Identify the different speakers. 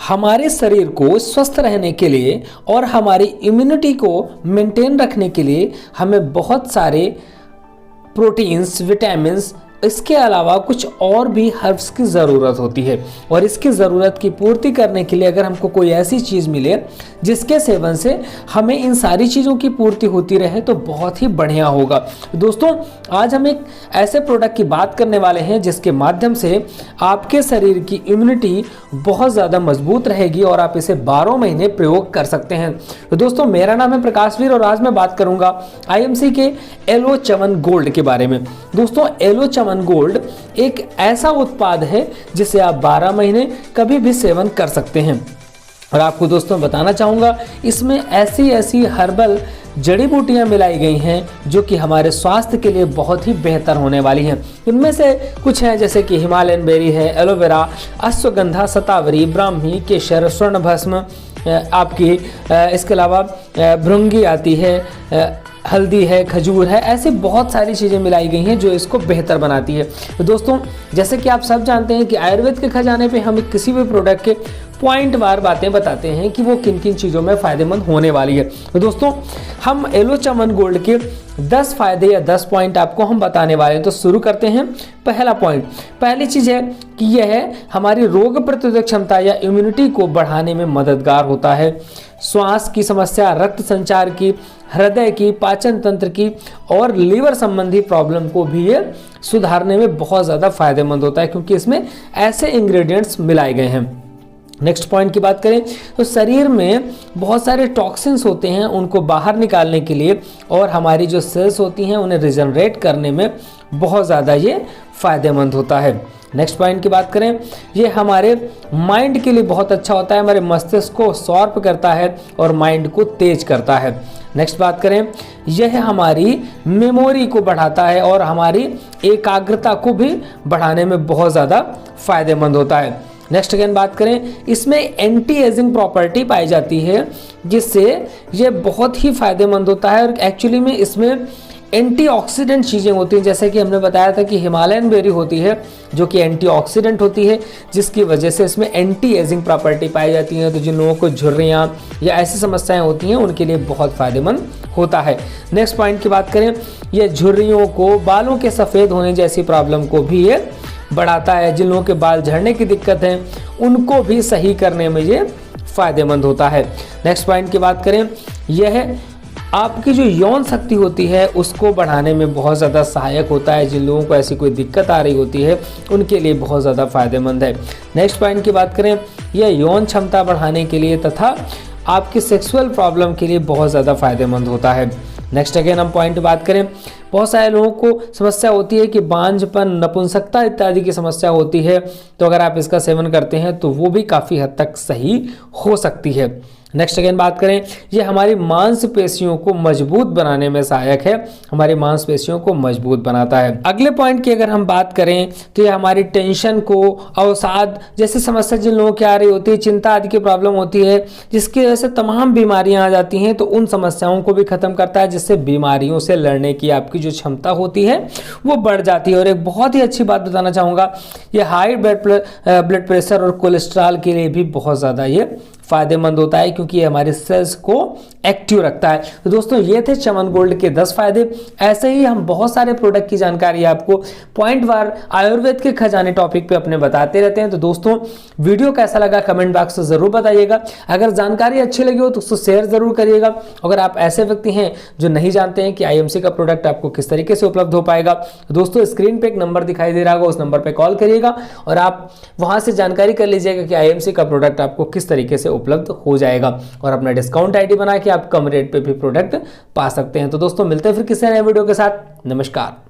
Speaker 1: हमारे शरीर को स्वस्थ रहने के लिए और हमारी इम्यूनिटी को मेंटेन रखने के लिए हमें बहुत सारे प्रोटीन्स, विटामिन्स, इसके अलावा कुछ और भी हर्ब्स की ज़रूरत होती है। और इसकी ज़रूरत की पूर्ति करने के लिए अगर हमको कोई ऐसी चीज़ मिले जिसके सेवन से हमें इन सारी चीज़ों की पूर्ति होती रहे तो बहुत ही बढ़िया होगा। दोस्तों, आज हम एक ऐसे प्रोडक्ट की बात करने वाले हैं जिसके माध्यम से आपके शरीर की इम्यूनिटी बहुत ज़्यादा मजबूत रहेगी और आप इसे 12 महीने प्रयोग कर सकते हैं। तो दोस्तों, मेरा नाम है प्रकाशवीर और आज मैं बात करूँगा IMC के एलो च्यवन गोल्ड के बारे में। दोस्तों, एलो च्यवन गोल्ड एक ऐसा उत्पाद है जिसे आप 12 महीने कभी भी सेवन कर सकते हैं। और आपको दोस्तों बताना चाहूँगा, इसमें ऐसी ऐसी हर्बल जड़ी बूटियाँ मिलाई गई हैं जो कि हमारे स्वास्थ्य के लिए बहुत ही बेहतर होने वाली हैं। इनमें से कुछ हैं जैसे कि हिमालयन बेरी है, एलोवेरा, अश्वगंधा, शतावरी, ब्राह्मी, केसर, स्वर्ण भस्म, आपकी इसके अलावा भृंगी आती है, हल्दी है, खजूर है, ऐसी बहुत सारी चीज़ें मिलाई गई हैं जो इसको बेहतर बनाती है। तो दोस्तों, जैसे कि आप सब जानते हैं कि आयुर्वेद के खजाने पे हम किसी भी प्रोडक्ट के पॉइंट वार बातें बताते हैं कि वो किन किन चीज़ों में फ़ायदेमंद होने वाली है। तो दोस्तों, हम एलो च्यवन गोल्ड के 10 फायदे या 10 पॉइंट आपको हम बताने वाले हैं। तो शुरू करते हैं। पहला पॉइंट, पहली चीज़ है कि यह हमारी रोग प्रतिरोधक क्षमता या इम्यूनिटी को बढ़ाने में मददगार होता है। श्वास की समस्या, रक्त संचार की, हृदय की, पाचन तंत्र की और लीवर संबंधी प्रॉब्लम को भी ये सुधारने में बहुत ज़्यादा फायदेमंद होता है क्योंकि इसमें ऐसे इंग्रेडिएंट्स मिलाए गए हैं। नेक्स्ट पॉइंट की बात करें तो शरीर में बहुत सारे टॉक्सिन्स होते हैं, उनको बाहर निकालने के लिए और हमारी जो सेल्स होती हैं उन्हें रिजनरेट करने में बहुत ज़्यादा ये फ़ायदेमंद होता है। नेक्स्ट पॉइंट की बात करें, ये हमारे माइंड के लिए बहुत अच्छा होता है, हमारे मस्तिष्क को शार्प करता है और माइंड को तेज करता है। नेक्स्ट बात करें, यह हमारी मेमोरी को बढ़ाता है और हमारी एकाग्रता को भी बढ़ाने में बहुत ज़्यादा फायदेमंद होता है। नेक्स्ट अगेन बात करें, इसमें एंटी एजिंग प्रॉपर्टी पाई जाती है जिससे ये बहुत ही फायदेमंद होता है। और एक्चुअली में इसमें एंटीऑक्सीडेंट चीज़ें होती हैं, जैसे कि हमने बताया था कि हिमालयन बेरी होती है जो कि एंटीऑक्सीडेंट होती है, जिसकी वजह से इसमें एंटी एजिंग प्रॉपर्टी पाई जाती है। तो जिन लोगों को झुर्रियाँ या ऐसी समस्याएं होती हैं उनके लिए बहुत फायदेमंद होता है। नेक्स्ट पॉइंट की बात करें, ये झुर्रियों को, बालों के सफ़ेद होने जैसी प्रॉब्लम को भी ये बढ़ाता है। जिन लोगों के बाल झड़ने की दिक्कत है उनको भी सही करने में ये फायदेमंद होता है। नेक्स्ट पॉइंट की बात करें, यह आपकी जो यौन शक्ति होती है उसको बढ़ाने में बहुत ज़्यादा सहायक होता है। जिन लोगों को ऐसी कोई दिक्कत आ रही होती है उनके लिए बहुत ज़्यादा फायदेमंद है। नेक्स्ट पॉइंट की बात करें, यह यौन क्षमता बढ़ाने के लिए तथा आपकी सेक्सुअल प्रॉब्लम के लिए बहुत ज़्यादा फायदेमंद होता है। नेक्स्ट अगेन हम पॉइंट बात करें, बहुत सारे लोगों को समस्या होती है कि बांझपन, नपुंसकता इत्यादि की समस्या होती है, तो अगर आप इसका सेवन करते हैं तो वो भी काफ़ी हद तक सही हो सकती है। नेक्स्ट अगेन बात करें, ये हमारी मांसपेशियों को मजबूत बनाने में सहायक है, हमारी मांसपेशियों को मजबूत बनाता है। अगले पॉइंट की अगर हम बात करें तो ये हमारी टेंशन को, अवसाद जैसी समस्या जिन लोगों की आ रही होती है, चिंता आदि की प्रॉब्लम होती है, जिसकी वजह से तमाम बीमारियां आ जाती हैं, तो उन समस्याओं को भी खत्म करता है, जिससे बीमारियों से लड़ने की आपकी जो क्षमता होती है वो बढ़ जाती है। और एक बहुत ही अच्छी बात बताना चाहूँगा, ये हाई ब्लड प्रेशर और कोलेस्ट्रॉल के लिए भी बहुत ज़्यादा ये फायदेमंद होता है क्योंकि ये हमारे सेल्स को एक्टिव रखता है। तो दोस्तों, ये थे च्यवन गोल्ड के 10 फायदे। ऐसे ही हम बहुत सारे प्रोडक्ट की जानकारी आपको पॉइंट वार आयुर्वेद के खजाने टॉपिक पे अपने बताते रहते हैं। तो दोस्तों, वीडियो कैसा लगा कमेंट बॉक्स में ज़रूर बताइएगा। अगर जानकारी अच्छी लगी हो तो उसको शेयर ज़रूर करिएगा। अगर आप ऐसे व्यक्ति हैं जो नहीं जानते हैं कि IMC का प्रोडक्ट आपको किस तरीके से उपलब्ध हो पाएगा, तो दोस्तों स्क्रीन पर एक नंबर दिखाई दे रहा होगा, उस नंबर पर कॉल करिएगा और आप वहाँ से जानकारी कर लीजिएगा कि IMC का प्रोडक्ट आपको किस तरीके से उपलब्ध हो जाएगा और अपना डिस्काउंट आईडी बना के आप कम रेट पे भी प्रोडक्ट पा सकते हैं। तो दोस्तों, मिलते हैं फिर किसी नए वीडियो के साथ। नमस्कार।